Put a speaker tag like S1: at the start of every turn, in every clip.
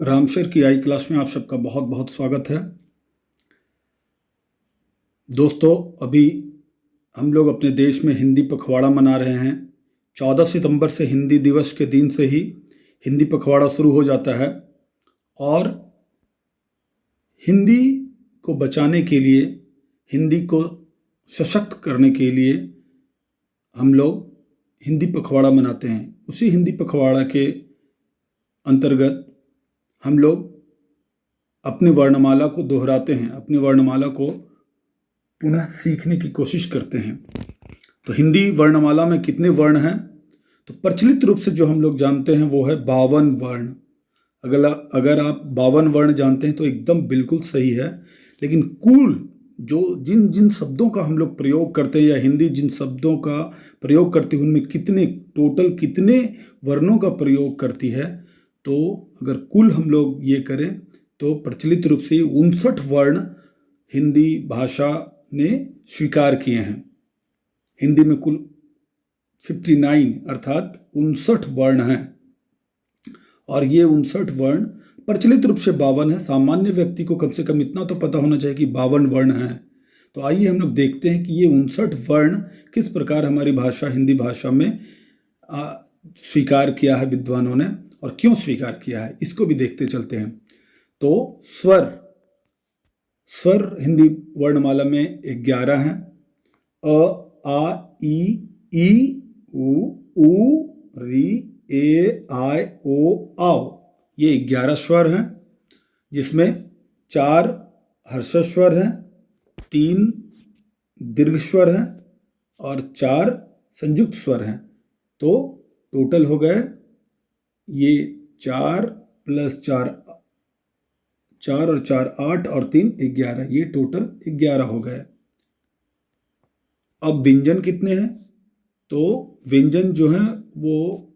S1: रामशर की आई क्लास में आप सबका बहुत बहुत स्वागत है। दोस्तों, अभी हम लोग अपने देश में हिंदी पखवाड़ा मना रहे हैं। 14 सितंबर से हिंदी दिवस के दिन से ही हिंदी पखवाड़ा शुरू हो जाता है और हिंदी को बचाने के लिए, हिंदी को सशक्त करने के लिए हम लोग हिंदी पखवाड़ा मनाते हैं। उसी हिंदी पखवाड़ा के अंतर्गत हम लोग अपनी वर्णमाला को दोहराते हैं, अपनी वर्णमाला को पुनः सीखने की कोशिश करते हैं। तो हिंदी वर्णमाला में कितने वर्ण हैं? तो प्रचलित रूप से जो हम लोग जानते हैं वो है 52 वर्ण। अगर आप 52 वर्ण जानते हैं तो एकदम बिल्कुल सही है। लेकिन कुल जो जिन जिन शब्दों का हम लोग प्रयोग करते हैं या हिंदी जिन शब्दों का प्रयोग करती है उनमें कितने वर्णों का प्रयोग करती है, तो अगर कुल हम लोग ये करें तो प्रचलित रूप से 59 वर्ण हिंदी भाषा ने स्वीकार किए हैं। हिंदी में कुल 59 अर्थात 59 वर्ण हैं और ये 59 वर्ण प्रचलित रूप से 52 है। सामान्य व्यक्ति को कम से कम इतना तो पता होना चाहिए कि 52 वर्ण हैं। तो आइए हम लोग देखते हैं कि ये 59 वर्ण किस प्रकार हमारी भाषा हिंदी भाषा में स्वीकार किया है विद्वानों ने और क्यों स्वीकार किया है, इसको भी देखते चलते हैं। तो स्वर हिंदी वर्णमाला में 11 हैं। अ, आ, ई, उ, री, ए, आई, ओ, आओ, ये 11 स्वर हैं, जिसमें 4 हर्ष स्वर हैं, 3 दीर्घ स्वर हैं और 4 संयुक्त स्वर हैं। तो टोटल हो गए ये 4 + 4 4 और 4 8 और 3 11, ये टोटल 11 हो गए। अब व्यंजन कितने हैं? तो व्यंजन जो हैं वो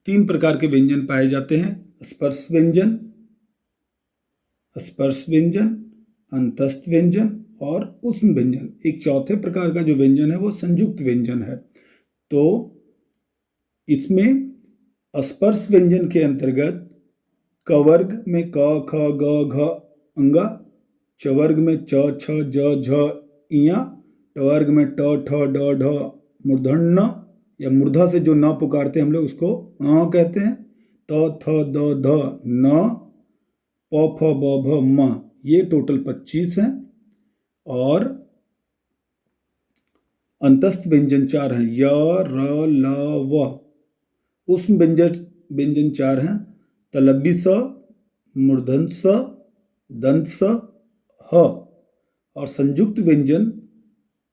S1: 3 प्रकार के व्यंजन पाए जाते हैं। स्पर्श व्यंजन, अंतस्थ व्यंजन और ऊष्म व्यंजन। एक चौथे प्रकार का जो व्यंजन है वो संयुक्त व्यंजन है। तो इसमें स्पर्श व्यंजन के अंतर्गत क वर्ग में क, ख, ग, घ, अंगा, च वर्ग में च, छ, ज, झ, इया, ट वर्ग में ट, ठ, ड, ढ, मूर्धন্য या मूर्धा से जो न पुकारते हैं हम लोग उसको न कहते हैं। त, थ, द, ध, न, प, फ, ब, भ, म, ये टोटल 25 हैं। और अंतस्थ व्यंजन 4 हैं, य, र, ल, व। ऊष्म व्यंजन 4 हैं, तलव्य स, मूर्धन्य स, दंत स, ह। और संयुक्त व्यंजन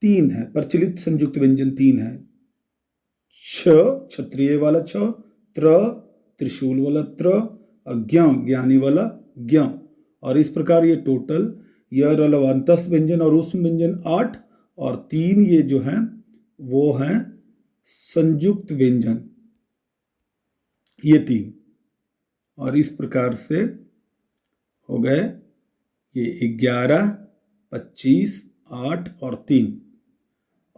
S1: 3 है, प्रचलित संयुक्त व्यंजन 3 है। छ क्षत्रिय वाला छ, त्र त्रिशूल वाला त्र, अज्ञ ज्ञानी वाला ज्ञ। और इस प्रकार ये टोटल य र ल अंतस्थ व्यंजन और ऊष्म व्यंजन 8 और 3 ये जो हैं वो हैं संयुक्त व्यंजन, ये 3। और इस प्रकार से हो गए ये 11, 25, 8 और 3।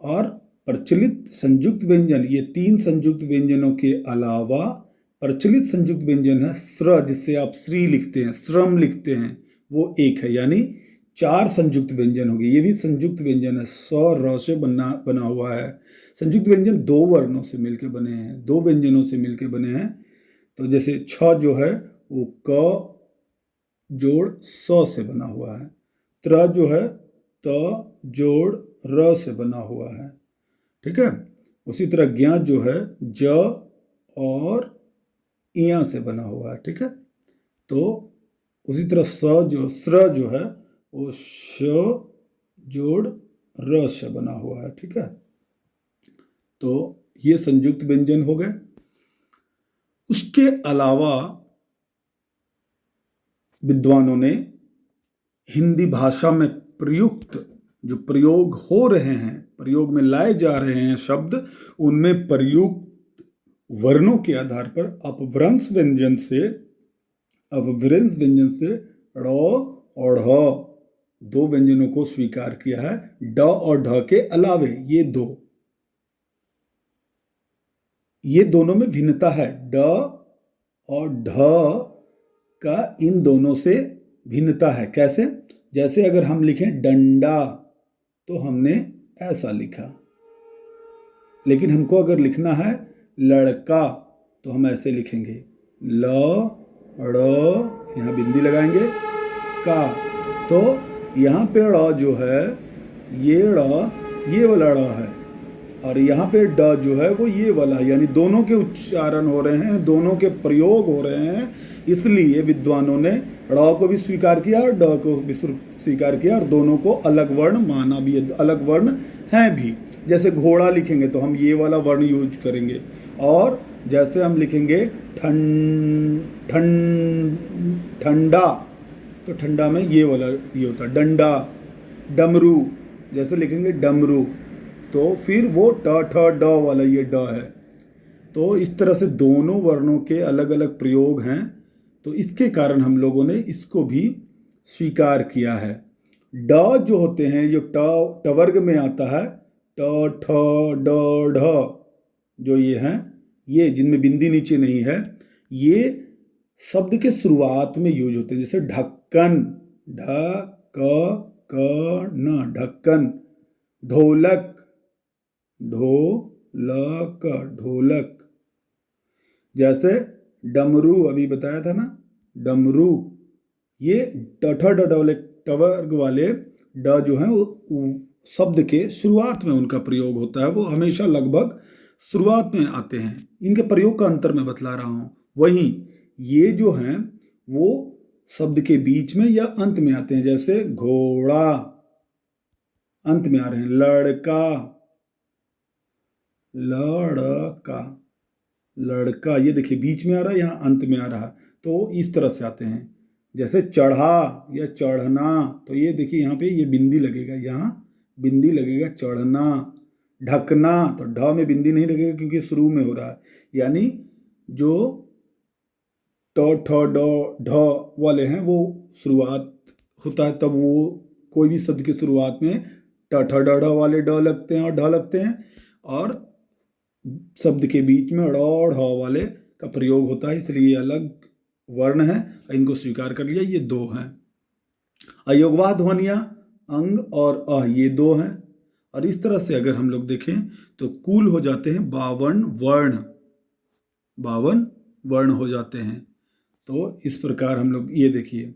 S1: और प्रचलित संयुक्त व्यंजन, ये 3 संयुक्त व्यंजनों के अलावा प्रचलित संयुक्त व्यंजन है स्र, जिससे आप श्री लिखते हैं, श्रम लिखते हैं, वो 1 है, यानी 4 संयुक्त व्यंजन हो गए। ये भी संयुक्त व्यंजन है, स र से बना हुआ है। संयुक्त व्यंजन 2 वर्णों से मिलकर बने हैं, 2 व्यंजनों से मिलकर बने हैं। तो जैसे छ जो है वो क जोड़ स से बना हुआ है, त्र जो है त जोड़ र से बना हुआ है, ठीक है। उसी तरह ज्ञ जो है ज और इया से बना हुआ है, ठीक है। तो उसी तरह स्र जो है वो श जोड़ र से बना हुआ है, ठीक है। तो ये संयुक्त व्यंजन हो गए। उसके अलावा विद्वानों ने हिंदी भाषा में प्रयुक्त जो प्रयोग हो रहे हैं, प्रयोग में लाए जा रहे हैं शब्द, उनमें प्रयुक्त वर्णों के आधार पर अपभ्रंश व्यंजन से ड़ और ढ 2 व्यंजनों को स्वीकार किया है। ड और ढ के अलावे ये दोनों में भिन्नता है। ड और ढ का इन दोनों से भिन्नता है। कैसे? जैसे अगर हम लिखें डंडा तो हमने ऐसा लिखा, लेकिन हमको अगर लिखना है लड़का तो हम ऐसे लिखेंगे ल ड़, यहाँ बिंदी लगाएंगे, का। तो यहाँ पे ड़ जो है ये ड़ ये वाला ड़ है, और यहाँ पे ड जो है वो ये वाला है, यानी दोनों के उच्चारण हो रहे हैं, दोनों के प्रयोग हो रहे हैं। इसलिए विद्वानों ने ड़ को भी स्वीकार किया और ड को भी स्वीकार किया, और दोनों को अलग वर्ण माना भी है, अलग वर्ण हैं भी। जैसे घोड़ा लिखेंगे तो हम ये वाला वर्ण यूज करेंगे, और जैसे हम लिखेंगे ठंडा तो ठंडा में ये वाला ये होता है डंडा। डमरू जैसे लिखेंगे डमरू तो फिर वो ट ठ ड वाला ये ड है। तो इस तरह से दोनों वर्णों के अलग अलग प्रयोग हैं, तो इसके कारण हम लोगों ने इसको भी स्वीकार किया है। ड जो होते हैं जो ट वर्ग में आता है, ट ठ ड ढ जो ये हैं, ये जिनमें बिंदी नीचे नहीं है, ये शब्द के शुरुआत में यूज होते हैं। जैसे ढक्कन, ढ क न ढक्कन। ढोलक, ढोलक ढोलक। जैसे डमरू अभी बताया था ना, डमरू, ये ट ठ ड वाले टवर्ग वाले ड जो हैं वो शब्द के शुरुआत में उनका प्रयोग होता है, वो हमेशा लगभग शुरुआत में आते हैं। इनके प्रयोग का अंतर मैं बतला रहा हूँ। वहीं ये जो हैं वो शब्द के बीच में या अंत में आते हैं। जैसे घोड़ा अंत में आ रहे हैं, लड़का, लड़का, लड़का, ये देखिए बीच में आ रहा है, यहाँ अंत में आ रहा है, तो इस तरह से आते हैं। जैसे चढ़ा या चढ़ना, तो ये देखिए यहाँ पे ये बिंदी लगेगा, यहाँ बिंदी लगेगा, चढ़ना। ढकना तो ढ में बिंदी नहीं लगेगा क्योंकि शुरू में हो रहा है, यानी जो ट ठ ड ढ वाले हैं वो शुरुआत होता है, तब वो कोई भी शब्द की शुरुआत में ट ठ ड ढ वाले ड लगते हैं और ढ लगते हैं, और शब्द के बीच में ड़ ढ वाले का प्रयोग होता है, इसलिए ये अलग वर्ण है। इनको स्वीकार कर लिया, ये दो हैं। अयोगवाह ध्वनियाँ अंग और अ ये दो हैं, और इस तरह से अगर हम लोग देखें तो कुल हो जाते हैं 52 वर्ण, 52 वर्ण हो जाते हैं। तो इस प्रकार हम लोग ये देखिए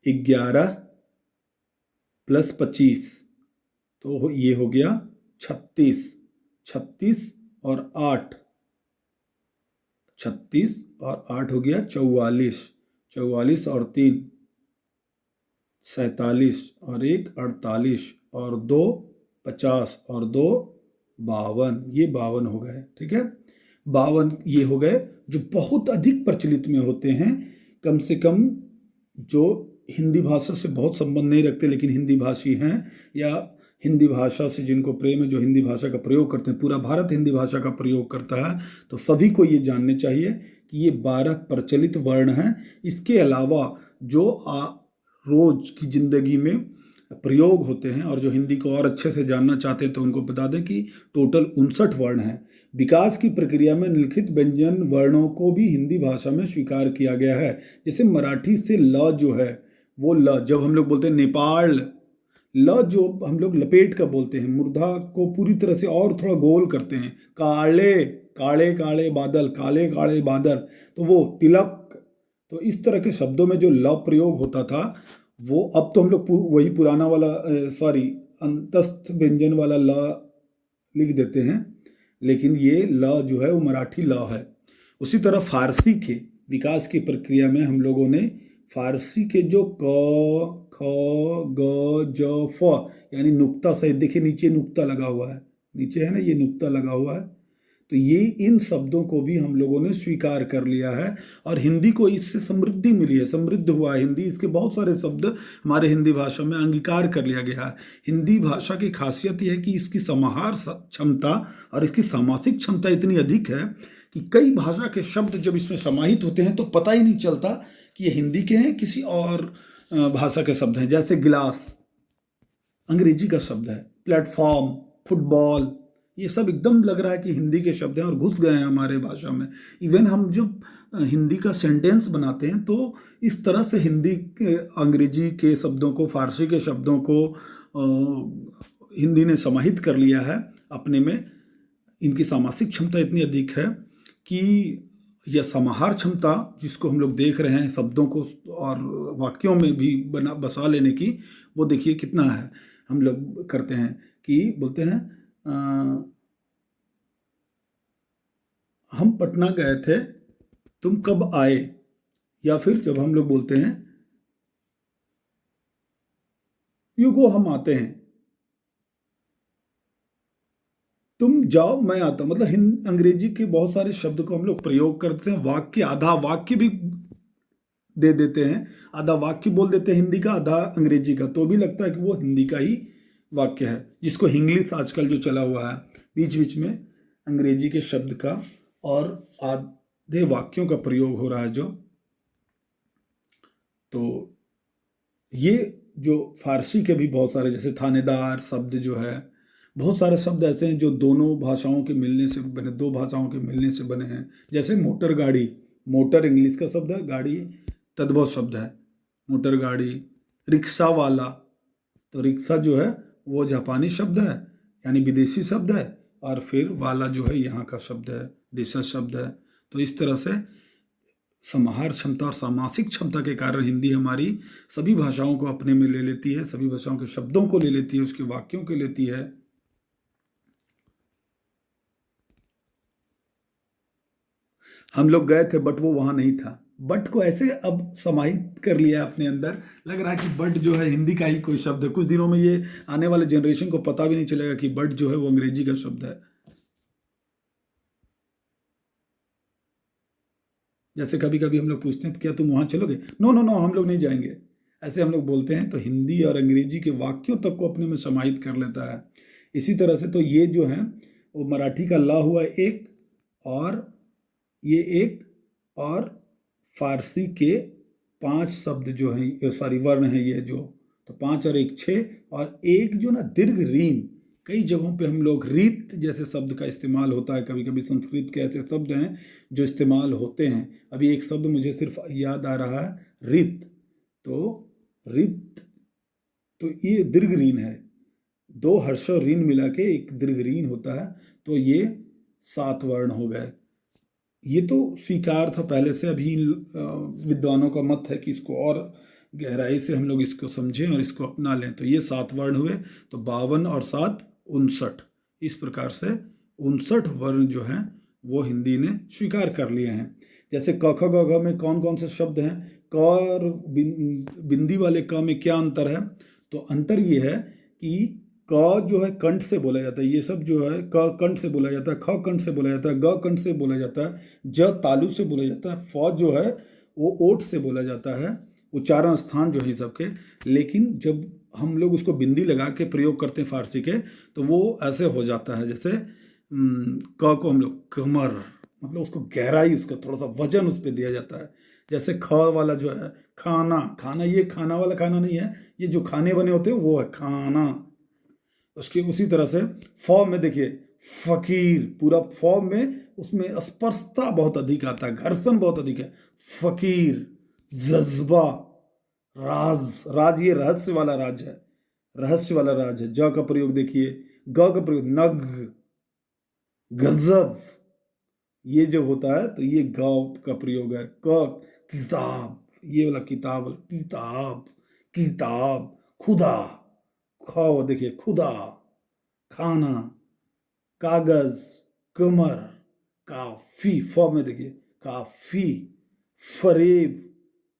S1: 11 + 25 तो ये हो गया 36, 36 और 8, 36 और 8 हो गया 44, 44 और 3 47 और 1 48 और 2 50 और 2 52, ये 52 हो गए। ठीक है, 52 ये हो गए जो बहुत अधिक प्रचलित में होते हैं। कम से कम जो हिंदी भाषा से बहुत संबंध नहीं रखते लेकिन हिंदी भाषी हैं, या हिंदी भाषा से जिनको प्रेम है, जो हिंदी भाषा का प्रयोग करते हैं, पूरा भारत हिंदी भाषा का प्रयोग करता है, तो सभी को ये जानने चाहिए कि ये 12 प्रचलित वर्ण हैं। इसके अलावा जो रोज की ज़िंदगी में प्रयोग होते हैं, और जो हिंदी को और अच्छे से जानना चाहते हैं तो उनको बता दें कि टोटल 59 वर्ण हैं। विकास की प्रक्रिया में निम्नलिखित व्यंजन वर्णों को भी हिंदी भाषा में स्वीकार किया गया है। जैसे मराठी से ल जो है वो ल, जब हम लोग बोलते हैं नेपाल, ल जो हम लोग लपेट कर बोलते हैं, मूर्धा को पूरी तरह से और थोड़ा गोल करते हैं। काले काले काले बादल, काले काले बादल, तो वो तिलक। तो इस तरह के शब्दों में जो ल प्रयोग होता था वो अब तो हम लोग वही पुराना वाला अंतस्थ व्यंजन वाला ल लिख देते हैं, लेकिन ये ल जो है वो मराठी ल है। उसी तरह फारसी के विकास की प्रक्रिया में हम लोगों ने फारसी के जो क ख ग ज फ यानी नुक्ता सहित, देखिए नीचे नुक्ता लगा हुआ है, नीचे है ना ये नुक्ता लगा हुआ है, तो ये इन शब्दों को भी हम लोगों ने स्वीकार कर लिया है, और हिंदी को इससे समृद्धि मिली है, समृद्ध हुआ है हिंदी। इसके बहुत सारे शब्द हमारे हिंदी भाषा में अंगीकार कर लिया गया है। हिंदी भाषा की खासियत यह है कि इसकी समाहार क्षमता और इसकी सामासिक क्षमता इतनी अधिक है कि कई भाषा के शब्द जब इसमें समाहित होते हैं तो पता ही नहीं चलता कि ये हिंदी के हैं, किसी और भाषा के शब्द हैं। जैसे गिलास अंग्रेजी का शब्द है, प्लेटफॉर्म, फुटबॉल, ये सब एकदम लग रहा है कि हिंदी के शब्द हैं और घुस गए हैं हमारे भाषा में। इवन हम जब हिंदी का सेंटेंस बनाते हैं, तो इस तरह से अंग्रेजी के शब्दों को, फारसी के शब्दों को हिंदी ने समाहित कर लिया है अपने में। इनकी सामासिक क्षमता इतनी अधिक है कि यह समाहार क्षमता जिसको हम लोग देख रहे हैं शब्दों को और वाक्यों में भी बसा लेने की, वो देखिए कितना है। हम लोग करते हैं कि बोलते हैं हम पटना गए थे, तुम कब आए। या फिर जब हम लोग बोलते हैं यू गो, हम आते हैं, तुम जाओ मैं आता हूं। मतलब अंग्रेजी के बहुत सारे शब्द को हम लोग प्रयोग करते हैं, वाक्य आधा वाक्य भी दे देते हैं, आधा वाक्य बोल देते हैं हिंदी का, आधा अंग्रेजी का, तो भी लगता है कि वो हिंदी का ही वाक्य है। जिसको इंग्लिश आजकल जो चला हुआ है, बीच बीच में अंग्रेजी के शब्द का और आधे वाक्यों का प्रयोग हो रहा है जो, तो ये जो फारसी के भी बहुत सारे, जैसे थानेदार शब्द जो है, बहुत सारे शब्द ऐसे हैं जो दोनों भाषाओं के मिलने से बने, दो भाषाओं के मिलने से बने हैं। जैसे मोटर गाड़ी, मोटर इंग्लिश का शब्द है, गाड़ी तद्भव शब्द है, मोटर गाड़ी। रिक्शा वाला, तो रिक्शा जो है वो जापानी शब्द है, यानी विदेशी शब्द है, और फिर वाला जो है यहाँ का शब्द है, देशज शब्द है। तो इस तरह से समाहार क्षमता और सामासिक क्षमता के कारण हिंदी हमारी सभी भाषाओं को अपने में ले लेती है, सभी भाषाओं के शब्दों को ले लेती है, उसके वाक्यों को लेती है। हम लोग गए थे बट वो वहाँ नहीं था। बट को ऐसे अब समाहित कर लिया अपने अंदर, लग रहा है कि बट जो है हिंदी का ही कोई शब्द है। कुछ दिनों में ये आने वाले जनरेशन को पता भी नहीं चलेगा कि बट जो है वो अंग्रेजी का शब्द है। जैसे कभी कभी हम लोग पूछते हैं तो क्या तुम वहाँ चलोगे, नो नो नो हम लोग नहीं जाएंगे, ऐसे हम लोग बोलते हैं। तो हिंदी और अंग्रेजी के वाक्यों तक को अपने में समाहित कर लेता है। इसी तरह से तो ये जो है वो मराठी का ला हुआ एक, और ये एक, और फारसी के 5 शब्द जो हैं, सॉरी वर्ण हैं ये जो, तो 5 और 1 6, और एक जो ना दीर्घ रीन, कई जगहों पे हम लोग रीत जैसे शब्द का इस्तेमाल होता है। कभी कभी संस्कृत के ऐसे शब्द हैं जो इस्तेमाल होते हैं। अभी एक शब्द मुझे सिर्फ याद आ रहा है, रित। तो रित, तो ये दीर्घ रीन है, 2 हर्ष और रीन मिला के एक दीर्घ रीन होता है। तो ये 7 वर्ण हो गए। ये तो स्वीकार था पहले से, अभी विद्वानों का मत है कि इसको और गहराई से हम लोग इसको समझें और इसको अपना लें। तो ये 7 वर्ण हुए, तो 52 और 7 59। इस प्रकार से 59 वर्ण जो हैं वो हिंदी ने स्वीकार कर लिए हैं। जैसे क ख ग घ में कौन कौन से शब्द हैं, क और बिंदी वाले क में क्या अंतर है, तो अंतर ये है कि क जो है कंठ से बोला जाता है, ये सब जो है क कंठ से बोला जाता है, ख कंठ से बोला जाता है, ग कंठ से बोला जाता है, ज तालु से बोला जाता है, फ जो है वो ओठ से बोला जाता है, उच्चारण स्थान जो है सबके। लेकिन जब हम लोग उसको बिंदी लगा के प्रयोग करते हैं फारसी के, तो वो ऐसे हो जाता है। जैसे क को हम लोग कमर, मतलब उसको गहराई, उसका थोड़ा सा वजन उस पर दिया जाता है। जैसे ख वाला जो है खाना, खाना ये खाना वाला खाना नहीं है, ये जो खाने बने होते हैं वो है खाना। उसकी उसी तरह से फ में देखिए फकीर, पूरा फ में उसमें स्पर्शता बहुत अधिक आता है, घर्षण बहुत अधिक है। फकीर, जज्बा, राज, राज ये रहस्य वाला राज है, रहस्य वाला राज है। ज का प्रयोग देखिए, ग का प्रयोग नग, गजब, ये जो होता है तो ये ग का प्रयोग है। क किताब, ये वाला किताब, किताब, किताब, खुदा, ख देखिए खुदा, खाना, कागज, कमर, काफी, फ में देखिए काफी, फरेब।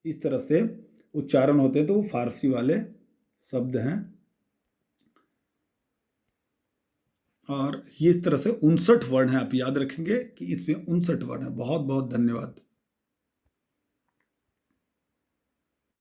S1: इस तरह से उच्चारण होते हैं, तो वो फारसी वाले शब्द हैं। और ये इस तरह से 59 वर्ण हैं, आप याद रखेंगे कि इसमें 59 वर्ण है। बहुत बहुत धन्यवाद।